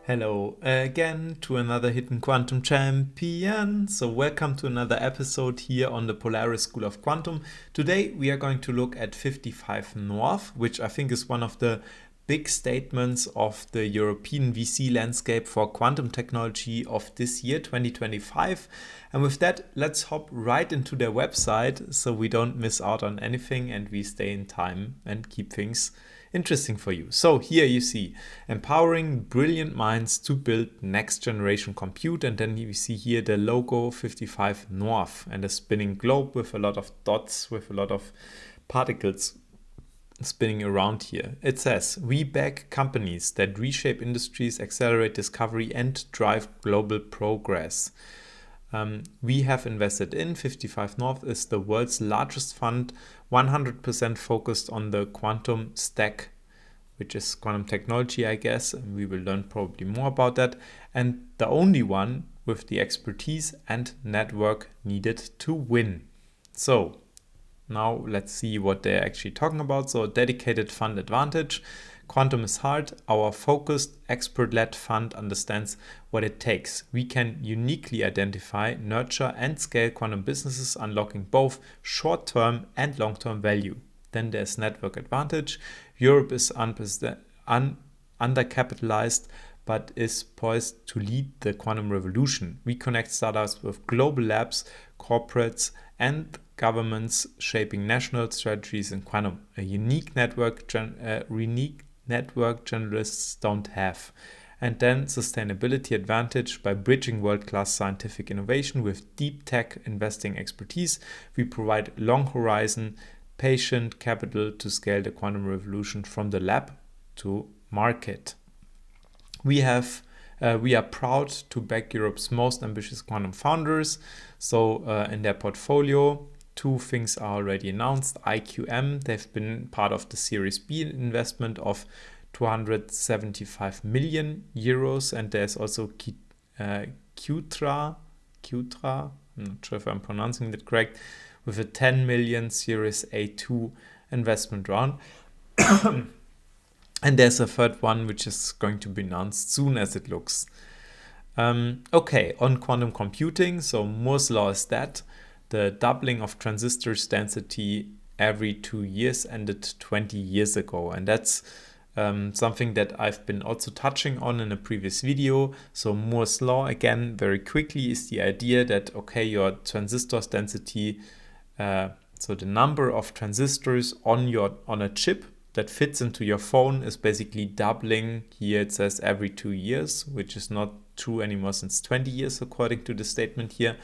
Hello again to another Hidden Quantum Champion. So welcome to another episode here on the Polaris School of Quantum. Today we are going to look at 55 North, which I think is one of the big statements of the European VC landscape for quantum technology of this year, 2025. And with that, let's hop right into their website so we don't miss out on anything and we stay in time and keep things interesting for you. So here you see empowering brilliant minds to build next generation compute, and then you see here the logo 55 North and a spinning globe with a lot of dots with a lot of particles spinning around here. It says, we back companies that reshape industries, accelerate discovery and drive global progress. We have invested in 55 North is the world's largest fund, 100% focused on the quantum stack, which is quantum technology, I guess. And we will learn probably more about that. And the only one with the expertise and network needed to win. So now let's see what they're actually talking about. So dedicated fund advantage. Quantum is hard. Our focused, expert-led fund understands what it takes. We can uniquely identify, nurture, and scale quantum businesses, unlocking both short-term and long-term value. Then there's network advantage. Europe is undercapitalized, but is poised to lead the quantum revolution. We connect startups with global labs, corporates, and governments shaping national strategies in quantum. A unique network generalists don't have. And then sustainability advantage. By bridging world-class scientific innovation with deep tech investing expertise, we provide long horizon, patient capital to scale the quantum revolution from the lab to market. We are proud to back Europe's most ambitious quantum founders. So in their portfolio, two things are already announced. IQM, they've been part of the Series B investment of 275 million euros. And there's also Qtra, I'm not sure if I'm pronouncing that correct, with a 10 million Series A2 investment round. And there's a third one which is going to be announced soon as it looks. Okay, on quantum computing, so Moore's law is that the doubling of transistors density every 2 years ended 20 years ago. And that's something that I've been also touching on in a previous video. So Moore's law, again, very quickly, is the idea that, okay, your transistors density, so the number of transistors on a chip that fits into your phone is basically doubling. Here it says every 2 years, which is not true anymore since 20 years, according to the statement here.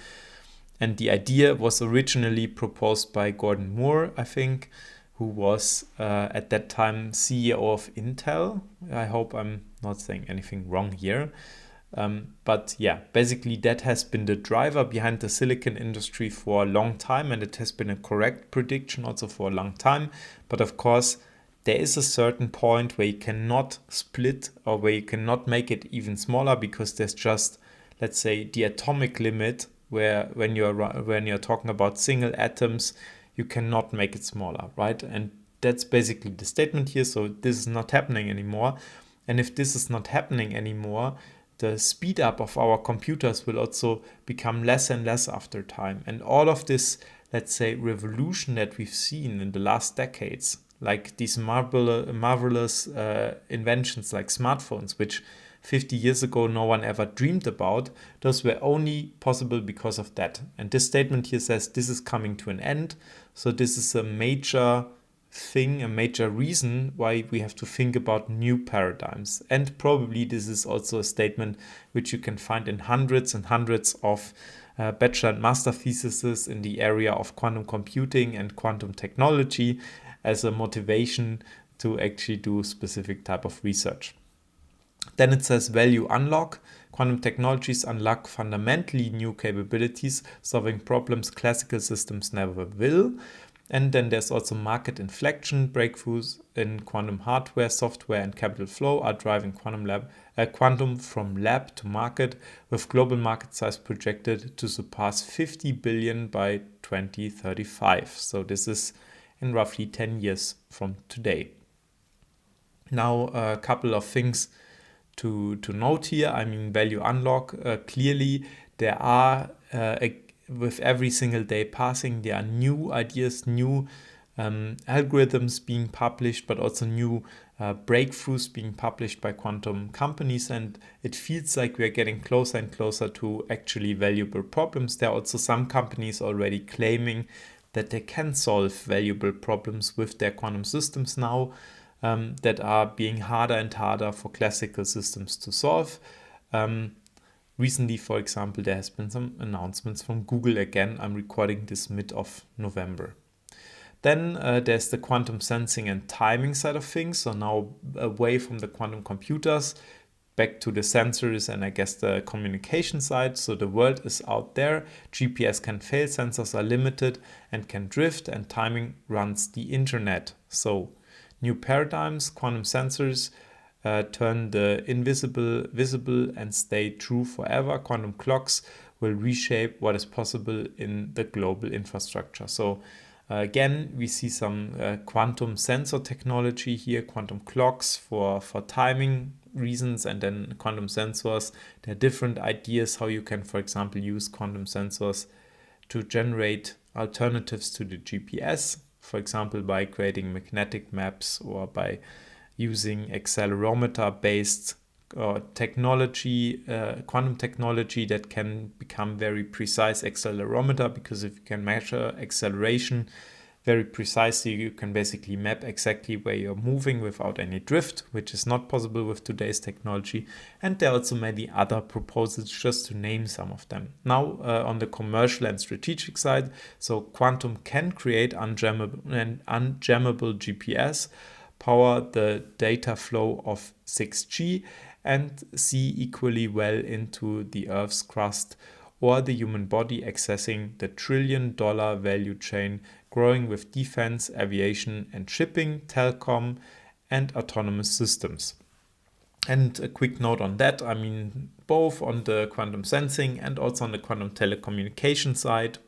And the idea was originally proposed by Gordon Moore, I think, who was at that time CEO of Intel. I hope I'm not saying anything wrong here. But yeah, basically that has been the driver behind the silicon industry for a long time, and it has been a correct prediction also for a long time. But of course, there is a certain point where you cannot split or where you cannot make it even smaller, because there's just, let's say, the atomic limit where when you're talking about single atoms, you cannot make it smaller, right? And that's basically the statement here. So this is not happening anymore. And if this is not happening anymore, the speed up of our computers will also become less and less after time. And all of this, let's say, revolution that we've seen in the last decades, like these marvelous inventions like smartphones, which 50 years ago no one ever dreamed about, those were only possible because of that. And this statement here says this is coming to an end. So this is a major thing, a major reason why we have to think about new paradigms. And probably this is also a statement which you can find in hundreds and hundreds of bachelor and master theses in the area of quantum computing and quantum technology, as a motivation to actually do specific type of research. Then it says value unlock. Quantum technologies unlock fundamentally new capabilities, solving problems classical systems never will. And then there's also market inflection. Breakthroughs in quantum hardware, software, and capital flow are driving quantum from lab to market, with global market size projected to surpass 50 billion by 2035. So this is in roughly 10 years from today. Now, a couple of things to note here. I mean, value unlock, clearly there are, with every single day passing, there are new ideas, new algorithms being published, but also new breakthroughs being published by quantum companies, and it feels like we're getting closer and closer to actually valuable problems. There are also some companies already claiming that they can solve valuable problems with their quantum systems now, that are being harder and harder for classical systems to solve. Recently, for example, there has been some announcements from Google again. I'm recording this mid of November. Then there's the quantum sensing and timing side of things. So now away from the quantum computers, back to the sensors and I guess the communication side. So the world is out there. GPS can fail, sensors are limited and can drift, and timing runs the internet. So new paradigms, quantum sensors turn the invisible visible and stay true forever. Quantum clocks will reshape what is possible in the global infrastructure. So again, we see some quantum sensor technology here, quantum clocks for timing reasons, and then quantum sensors. There are different ideas how you can, for example, use quantum sensors to generate alternatives to the GPS, for example, by creating magnetic maps or by using accelerometer-based technology, quantum technology that can become very precise accelerometer, because if you can measure acceleration very precisely, you can basically map exactly where you're moving without any drift, which is not possible with today's technology. And there are also many other proposals, just to name some of them. Now on the commercial and strategic side, so quantum can create unjammable GPS, power the data flow of 6G, and see equally well into the Earth's crust or the human body, accessing the trillion-dollar value chain growing with defense, aviation and shipping, telecom and autonomous systems. And a quick note on that, I mean, both on the quantum sensing and also on the quantum telecommunication side,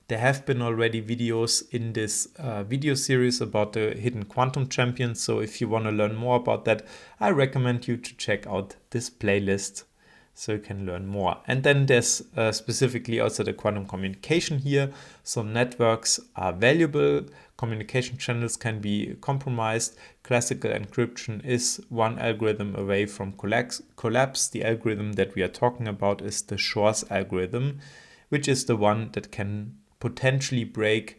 there have been already videos in this video series about the hidden quantum champions. So if you want to learn more about that, I recommend you to check out this playlist so you can learn more. And then there's specifically also the quantum communication here. So networks are valuable. Communication channels can be compromised. Classical encryption is one algorithm away from collapse. The algorithm that we are talking about is the Shor's algorithm, which is the one that can potentially break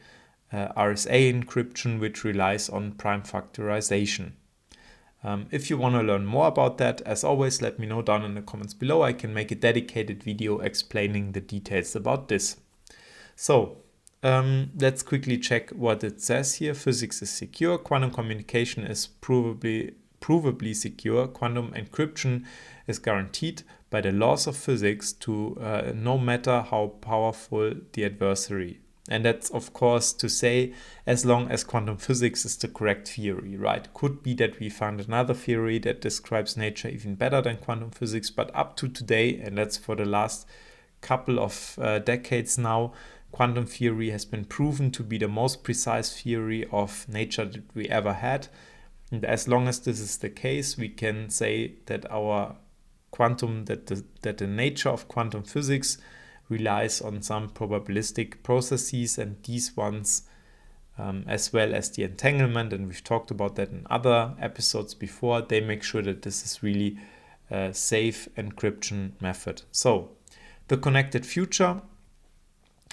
RSA encryption, which relies on prime factorization. If you want to learn more about that, as always, let me know down in the comments below. I can make a dedicated video explaining the details about this. So let's quickly check what it says here. Physics is secure. Quantum communication is provably secure. Quantum encryption is guaranteed by the laws of physics to no matter how powerful the adversary. And that's, of course, to say as long as quantum physics is the correct theory, right? Could be that we find another theory that describes nature even better than quantum physics, but up to today, and that's for the last couple of decades now, quantum theory has been proven to be the most precise theory of nature that we ever had. And as long as this is the case, we can say that that the nature of quantum physics relies on some probabilistic processes, and these ones, as well as the entanglement, and we've talked about that in other episodes before, they make sure that this is really a safe encryption method. So the connected future,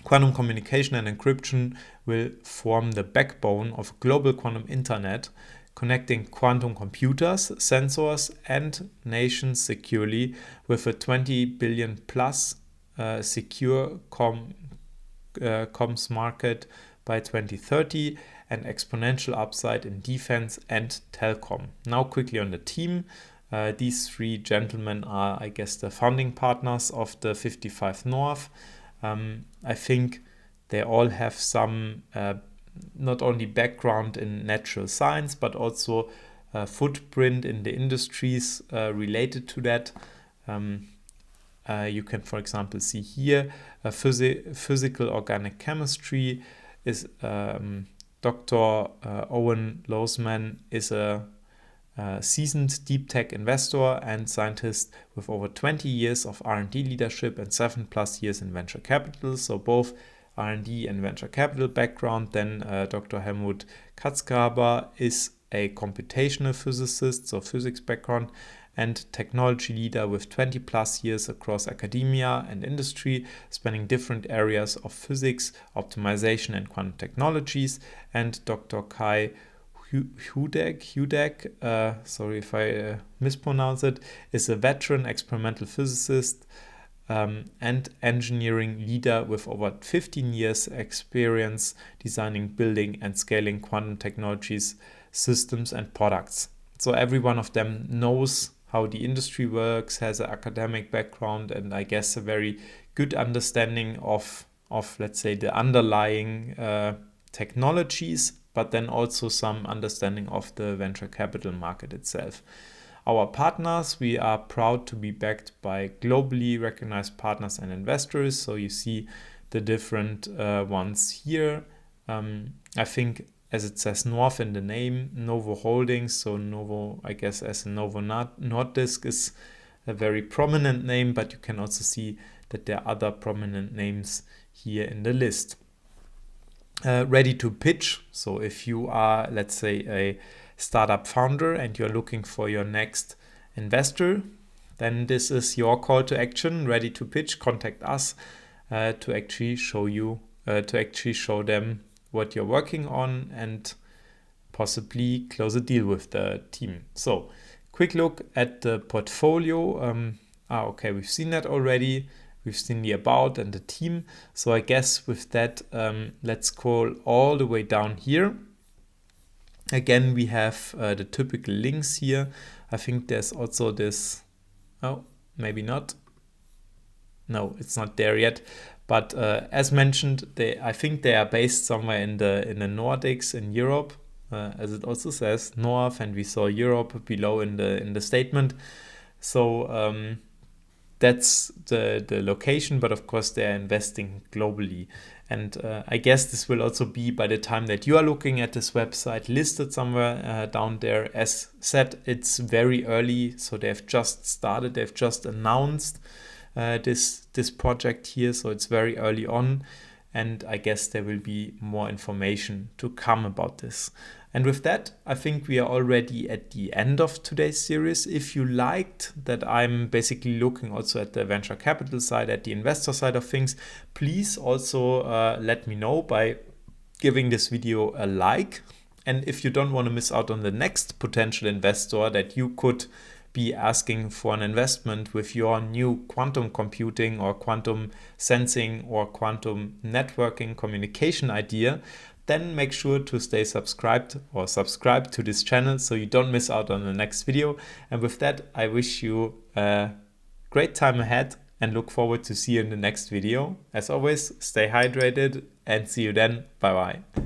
quantum communication and encryption will form the backbone of a global quantum internet, connecting quantum computers, sensors and nations securely with a 20 billion plus secure comms market by 2030 and exponential upside in defense and telecom. Now quickly on the team. These three gentlemen are, I guess, the founding partners of the 55 North. I think they all have some not only background in natural science, but also footprint in the industries related to that. You can, for example, see here physical organic chemistry is Dr. Owen Losman is a seasoned deep tech investor and scientist with over 20 years of R&D leadership and 7+ years in venture capital. So both R&D and venture capital background. Then Dr. Helmut Katzgraber is a computational physicist, so physics background, and technology leader with 20+ years across academia and industry, spanning different areas of physics, optimization, and quantum technologies. And Dr. Kai Hudek, sorry if I mispronounce it, is a veteran experimental physicist and engineering leader with over 15 years experience designing, building, and scaling quantum technologies, systems, and products. So every one of them knows how the industry works, has an academic background, and I guess a very good understanding of let's say, the underlying technologies, but then also some understanding of the venture capital market itself. Our partners, we are proud to be backed by globally recognized partners and investors. So you see the different ones here. I think, as it says North in the name, Novo Holdings. So Novo, I guess, as a Novo Nordisk is a very prominent name, but you can also see that there are other prominent names here in the list. Ready to pitch. So if you are, let's say, a startup founder and you're looking for your next investor, then this is your call to action. Ready to pitch. Contact us to actually show them what you're working on and possibly close a deal with the team. So quick look at the portfolio. Okay, we've seen that already. We've seen the about and the team. So I guess with that, let's scroll all the way down here. Again, we have the typical links here. I think there's also this, oh, maybe not. No, it's not there yet. But as mentioned, I think they are based somewhere in the Nordics, in Europe, as it also says North, and we saw Europe below in the statement. So that's the location, but of course they're investing globally. And I guess this will also be, by the time that you are looking at this website, listed somewhere down there. As said, it's very early, so they've just started, they've just announced this project here, so it's very early on, and I guess there will be more information to come about this. And with that, I think we are already at the end of today's series. If you liked that I'm basically looking also at the venture capital side, at the investor side of things, please also let me know by giving this video a like. And if you don't want to miss out on the next potential investor that you could be asking for an investment with your new quantum computing or quantum sensing or quantum networking communication idea, then make sure to stay subscribed or subscribe to this channel so you don't miss out on the next video. And with that, I wish you a great time ahead and look forward to see you in the next video. As always, stay hydrated and see you then. Bye bye.